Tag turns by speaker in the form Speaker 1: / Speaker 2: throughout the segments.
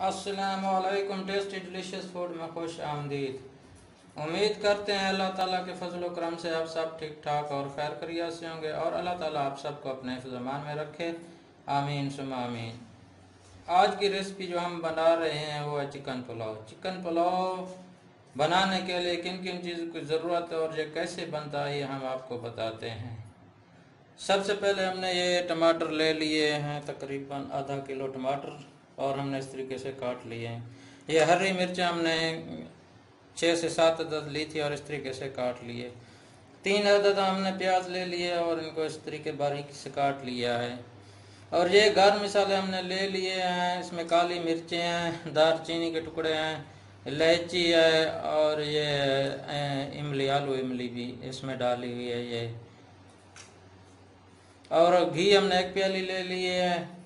Speaker 1: अस्सलामुअलैकुम। Tasty delicious food में खुश आमदीद। उम्मीद करते हैं अल्लाह ताला के फजल व करम से आप सब ठीक ठाक और खैर खैरियत से होंगे और अल्लाह ताला आप सबको अपने हिफ्ज़-ए-मान में रखे, आमीन सुम्मा आमीन। आज की रेसिपी जो हम बना रहे हैं वो है चिकन पुलाव। चिकन पुलाव बनाने के लिए किन किन चीज़ों की ज़रूरत है और ये कैसे बनता है ये हम आपको बताते हैं। सबसे पहले हमने ये टमाटर ले लिए हैं, तकरीबन आधा किलो टमाटर, और हमने इस तरीके से काट लिए हैं। ये हरी मिर्चें हमने 6 से 7 अदद ली थी और इस तरीके से काट लिए। 3 अदद हमने प्याज ले लिए और इनको इस तरीके बारीक से काट लिया है। और ये गर्म मसाले हमने ले लिए हैं, इसमें काली मिर्चें हैं, दारचीनी के टुकड़े हैं, इलायची है और ये इमली, आलू इमली भी इसमें डाली हुई है ये। और घी हमने 1 प्याली ले लिए है।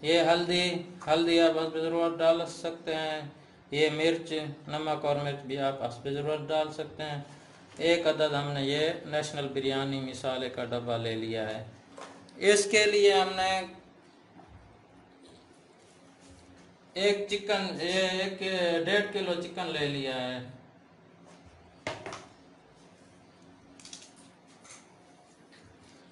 Speaker 1: ये हल्दी आप हस्ब ज़रूरत डाल सकते हैं। ये मिर्च, नमक और मिर्च भी आप हस्ब ज़रूरत डाल सकते हैं। 1 अदद हमने ये नेशनल बिरयानी मसाले का डब्बा ले लिया है। इसके लिए हमने एक 1.5 किलो चिकन ले लिया है।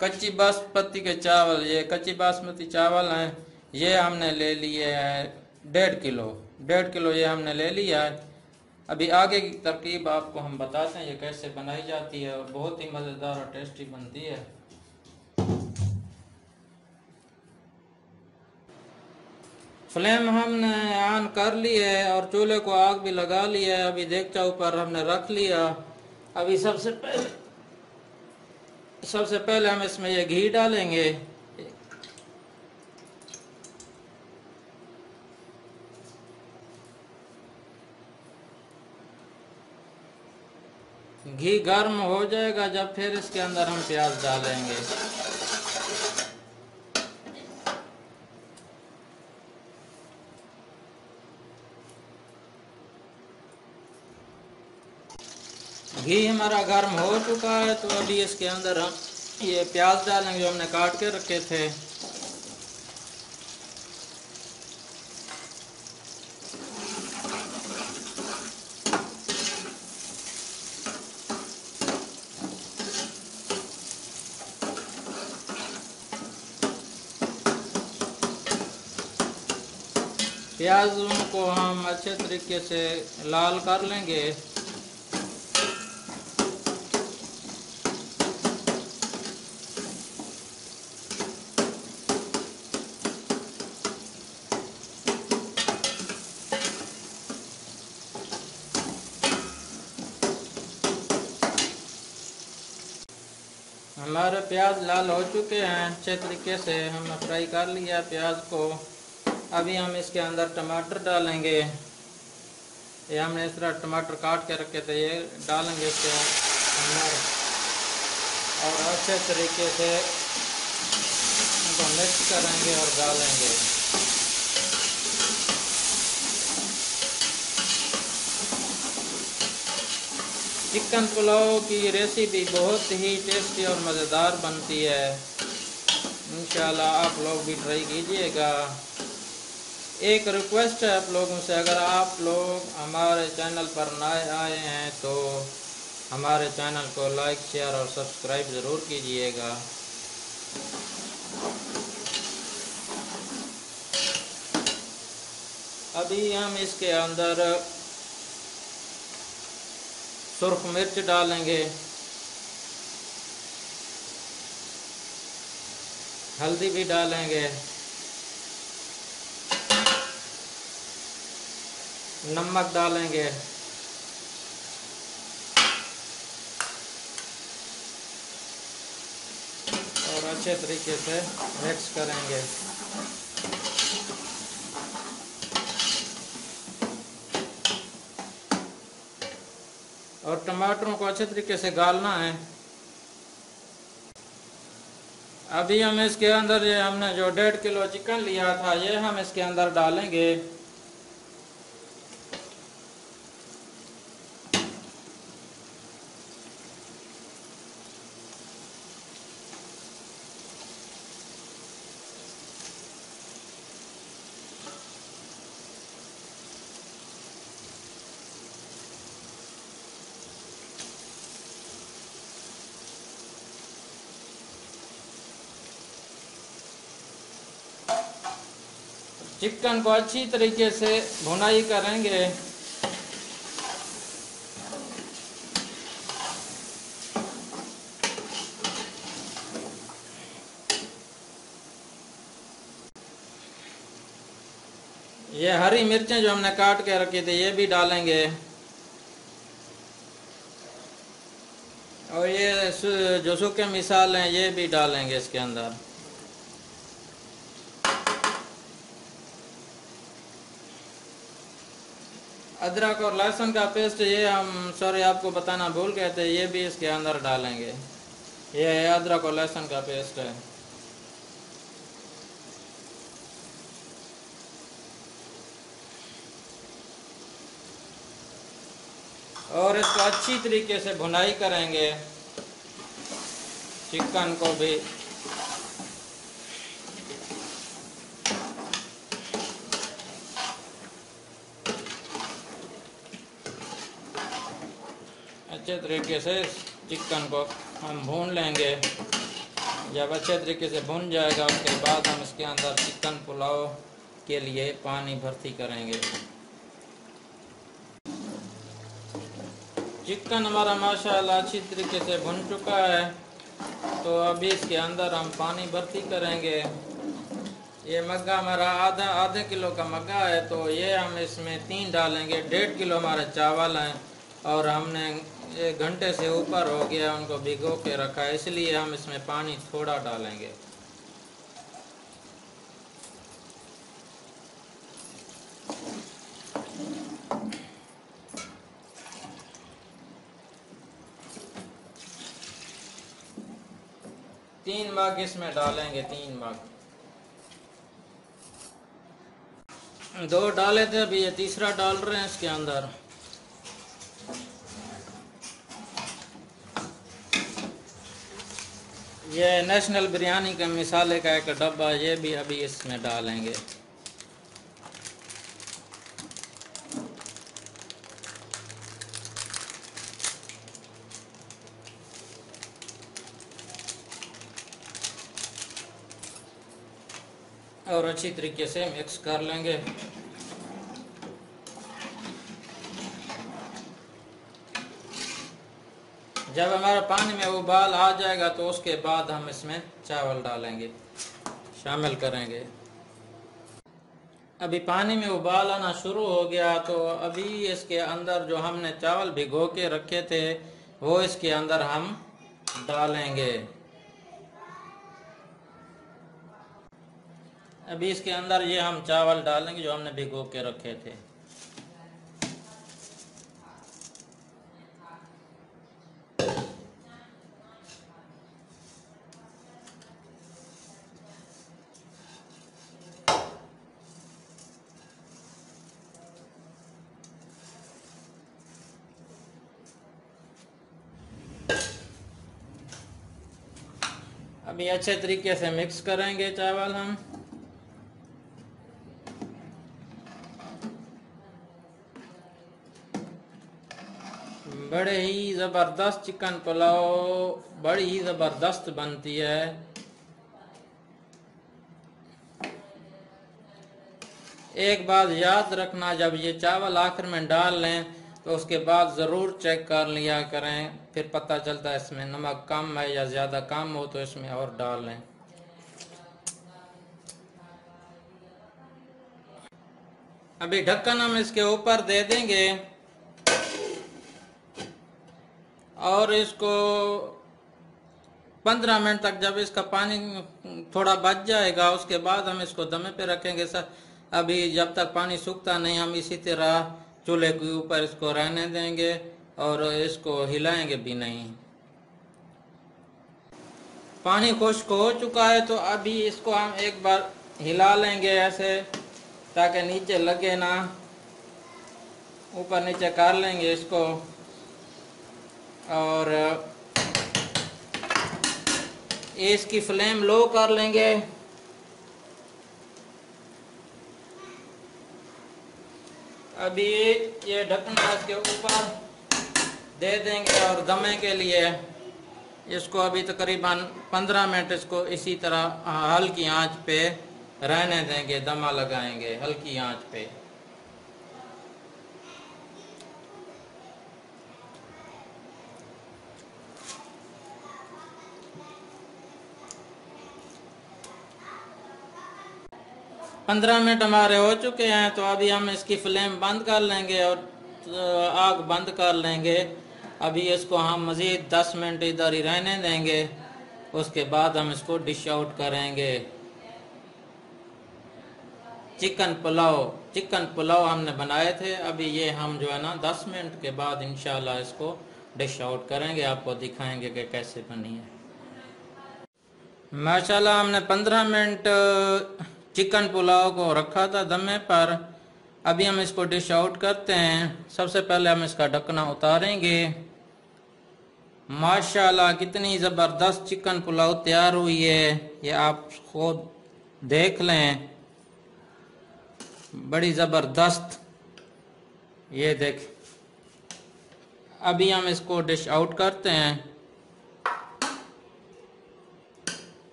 Speaker 1: कच्ची बासमती के चावल, ये कच्ची बासमती चावल हैं, ये हमने ले लिए हैं 1.5 किलो ये हमने ले लिया है। अभी आगे की तरकीब आपको हम बताते हैं ये कैसे बनाई जाती है और बहुत ही मज़ेदार और टेस्टी बनती है। फ्लेम हमने ऑन कर ली है और चूल्हे को आग भी लगा लिया है। अभी देगचा ऊपर हमने रख लिया। अभी सबसे पहले हम इसमें ये घी डालेंगे। घी गर्म हो जाएगा जब, फिर इसके अंदर हम प्याज डालेंगे। घी हमारा गर्म हो चुका है तो अभी इसके अंदर हम ये प्याज डालेंगे जो हमने काट के रखे थे। प्याज़ों को हम अच्छे तरीके से लाल कर लेंगे। हमारे प्याज लाल हो चुके हैं, अच्छे तरीके से हमने फ्राई कर लिया प्याज को। अभी हम इसके अंदर टमाटर डालेंगे। ये हमने इस तरह टमाटर काट के रखे थे, ये डालेंगे इसके अंदर और अच्छे तरीके से इनको मिक्स करेंगे और डालेंगे। चिकन पुलाव की रेसिपी बहुत ही टेस्टी और मज़ेदार बनती है। इंशाल्लाह आप लोग भी ट्राई कीजिएगा। एक रिक्वेस्ट है आप लोगों से, अगर आप लोग हमारे चैनल पर नए आए हैं तो हमारे चैनल को लाइक, शेयर और सब्सक्राइब ज़रूर कीजिएगा। अभी हम इसके अंदर सुर्ख मिर्च डालेंगे, हल्दी भी डालेंगे, नमक डालेंगे और अच्छे तरीके से मिक्स करेंगे। और टमाटरों को अच्छे तरीके से गालना है। अभी हम इसके अंदर ये हमने जो 1.5 किलो चिकन लिया था ये हम इसके अंदर डालेंगे। चिकन को अच्छी तरीके से भुनाई करेंगे। ये हरी मिर्चें जो हमने काट के रखी थी ये भी डालेंगे, और ये जो सूखे मिसाल हैं ये भी डालेंगे इसके अंदर। अदरक और लहसुन का पेस्ट ये हम सॉरी आपको बताना भूल गए थे, ये भी इसके अंदर डालेंगे। ये अदरक और लहसुन का पेस्ट है। और इसको अच्छी तरीके से भुनाई करेंगे चिकन को भी। अच्छे तरीके से चिकन को हम भून लेंगे। जब अच्छे तरीके से भुन जाएगा उसके बाद हम इसके अंदर चिकन पुलाव के लिए पानी भर्ती करेंगे। चिकन हमारा माशाअल्लाह अच्छी तरीके से भुन चुका है, तो अभी इसके अंदर हम पानी भर्ती करेंगे। ये मग्गा हमारा आधे किलो का मग्गा है, तो ये हम इसमें 3 डालेंगे। 1.5 किलो हमारे चावल हैं और हमने 1 घंटे से ऊपर हो गया उनको भिगो के रखा है, इसलिए हम इसमें पानी थोड़ा डालेंगे। तीन मग इसमें डालेंगे, 3 मग। 2 डाले थे, अभी ये तीसरा डाल रहे हैं इसके अंदर। ये नेशनल बिरयानी के मसाले का एक डब्बा, ये भी अभी इसमें डालेंगे। और अच्छी तरीके से मिक्स कर लेंगे। जब हमारा पानी में उबाल आ जाएगा तो उसके बाद हम इसमें चावल डालेंगे, शामिल करेंगे। अभी पानी में उबाल आना शुरू हो गया, तो अभी इसके अंदर जो हमने चावल भिगो के रखे थे वो इसके अंदर हम डालेंगे। अभी इसके अंदर ये हम चावल डालेंगे जो हमने भिगो के रखे थे। अभी अच्छे तरीके से मिक्स करेंगे चावल हम। बड़े ही ज़बरदस्त चिकन पुलाव बड़ी ही ज़बरदस्त बनती है। एक बात याद रखना, जब ये चावल आखिर में डाल लें तो उसके बाद ज़रूर चेक कर लिया करें, फिर पता चलता है इसमें नमक कम है या ज़्यादा कम हो तो इसमें और डाल लें। अभी ढक्कन हम इसके ऊपर दे देंगे और इसको 15 मिनट तक, जब इसका पानी थोड़ा बच जाएगा उसके बाद हम इसको दमे पे रखेंगे। सर अभी जब तक पानी सूखता नहीं हम इसी तरह चूल्हे के ऊपर इसको रहने देंगे और इसको हिलाएंगे भी नहीं। पानी खुश्क हो चुका है, तो अभी इसको हम एक बार हिला लेंगे ऐसे, ताकि नीचे लगे ना, ऊपर नीचे कर लेंगे इसको। और इसकी फ्लेम लो कर लेंगे। अभी ये ढक्कन इसके ऊपर दे देंगे और दमे के लिए इसको अभी तकरीबन 15 मिनट इसको इसी तरह हल्की आंच पे रहने देंगे, दमा लगाएंगे हल्की आंच पे। पंद्रह मिनट हमारे हो चुके हैं, तो अभी हम इसकी फ्लेम बंद कर लेंगे और आग बंद कर लेंगे। अभी इसको हम मज़ीद 10 मिनट इधर ही रहने देंगे, उसके बाद हम इसको डिश आउट करेंगे। चिकन पुलाव हमने बनाए थे, अभी ये हम जो है ना 10 मिनट के बाद इंशाल्लाह इसको डिश आउट करेंगे, आपको दिखाएंगे कि कैसे बनी है। माशाल्लाह हमने 15 मिनट चिकन पुलाव को रखा था दमे पर। अभी हम इसको डिश आउट करते हैं। सबसे पहले हम इसका ढक्कना उतारेंगे। माशाल्लाह कितनी ज़बरदस्त चिकन पुलाव तैयार हुई है, ये आप खुद देख लें, बड़ी ज़बरदस्त। ये देख, अभी हम इसको डिश आउट करते हैं।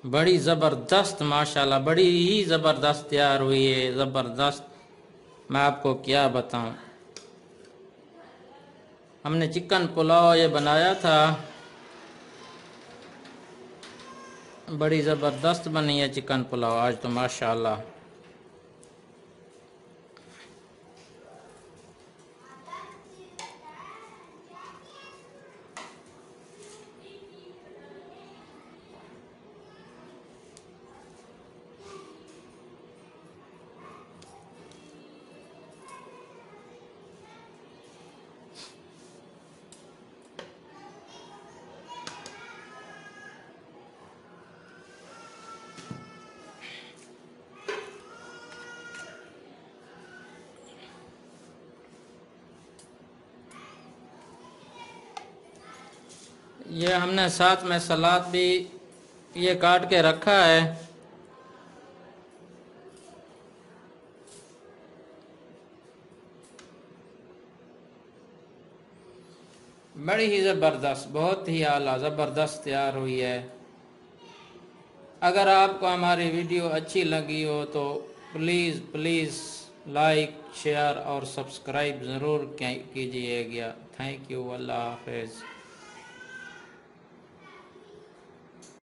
Speaker 1: बड़ी ज़बरदस्त माशाल्लाह, बड़ी ही ज़बरदस्त तैयार हुई है, ज़बरदस्त। मैं आपको क्या बताऊं, हमने चिकन पुलाव ये बनाया था, बड़ी ज़बरदस्त बनी है चिकन पुलाव आज तो माशाल्लाह। ये हमने साथ में सलाद भी ये काट के रखा है। बड़ी ही ज़बरदस्त, बहुत ही आला ज़बरदस्त तैयार हुई है। अगर आपको हमारी वीडियो अच्छी लगी हो तो प्लीज़ लाइक, शेयर और सब्सक्राइब ज़रूर कीजिएगा। थैंक यू, अल्लाह हाफ़िज़।